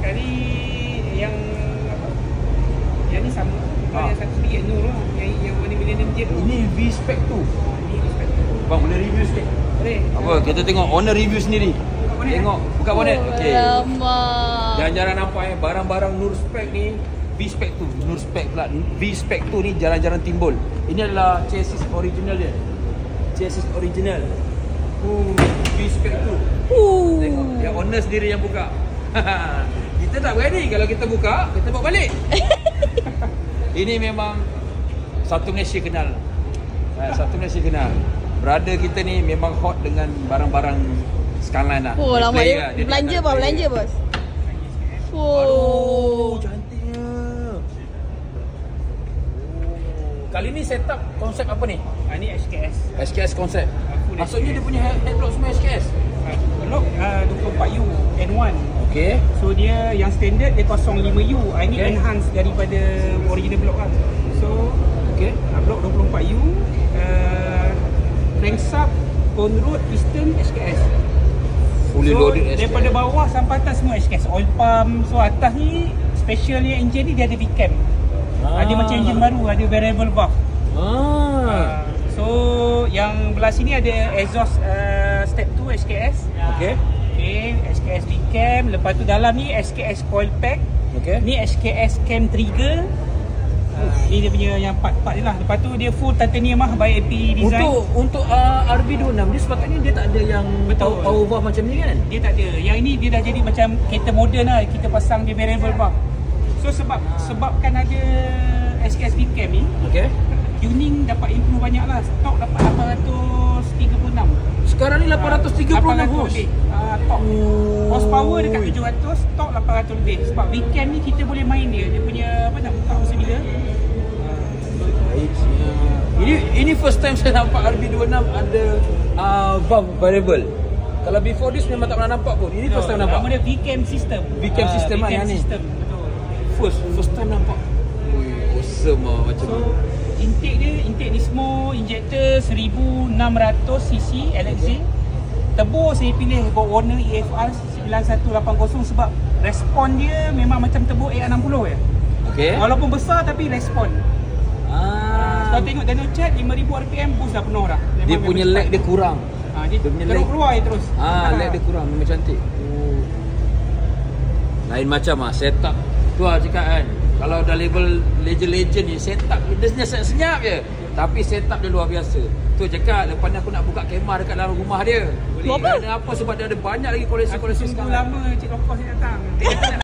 Tadi yang apa? Yang ni sama. Yang satu sikit Nur lah. Yang warna Millennium Jet tu. Ini V-Spec tu. Ini V-Spec tu. Bang boleh review sikit? Boleh. Apa? Kita tengok owner review sendiri. Tengok buka bonet. Okey. Alamak. Jarang-jarang nampak barang-barang Nur Spec ni. V-Spec tu, Nur Spec pula. V-Spec tu ni jarang-jarang timbul. Ini adalah chassis original dia. Chassis original. V-Spec tu. Tengok, yang owner sendiri yang buka. Kita tak berani kalau kita buka, kita bawa balik. Ini memang satu Malaysia kenal. Satu Malaysia kenal. Brother kita ni memang hot dengan barang-barang Skyline lah. Oh, lama Player dia. Belanja bos, belanja bos. Aduh, cantiknya. Kali ni setup konsep apa ni? Ni SKS. SKS konsep. Maksudnya dia punya headlock semua SKS? Block 24U N1. Okey. So dia yang standard dia 05U. Ini enhance daripada original block lah. So Okey. block 24U, crankshaft, conroad, piston SKS. Fully loaded SKS. Daripada bawah sampai atas semua SKS. Oil pump. So atas ni specialnya engine ni dia ada V-cam. Dia macam engine baru, ada variable valve. So yang belah sini ada exhaust step 2 SKS. Okey. SKS V-cam. Lepas tu dalam ni SKS coil pack. Okey. Ni SKS cam trigger. Ni dia punya yang part-part dia lah. Lepas tu dia full titanium lah by AP design. Untuk RB26 dia sepatutnya dia tak ada yang power valve macam ni kan? Dia tak ada. Yang ini dia dah jadi macam kereta moden lah. Kita pasang dia variable valve. So sebabkan ada SKS V-cam ni, tuning dapat improve banyak lah. Stok dapat 836. Sekarang ni 836 horse. Top. Horsepower dekat 700, stok 800 lebih. Sebab V-cam ni kita boleh main dia. Dia punya apa nak buka masa bila. Ini first time saya nampak RB26 ada valve variable. Kalau before this memang tak pernah nampak pun. Ini first time nampak. Nama dia V-cam system. V-cam system lah yang ni. Betul. First time nampak. Awesome lah macam so, intake ni semua injector 1600cc LXZ. Turbo saya pilih Warner EFR 9180 sebab respon dia memang macam turbo A60 je. Walaupun besar tapi respon. Kalau tengok dyno chat 5000 RPM boost dah penuh dah. Dia punya lag dia kurang. Dia punya lag keluar je terus. Lag dia kurang, memang cantik. Lain macam setup. Tu lah cakap kan. Kalau dah label legend ni setup dia senyap je. Tapi setup dia luar biasa. Tu cakap lepas ni aku nak buka kemah dekat dalam rumah dia. Kerana apa? Sebab dia ada banyak lagi koleksi-koleksi sekarang. Aku tunggu lama Cik Lokos ni datang.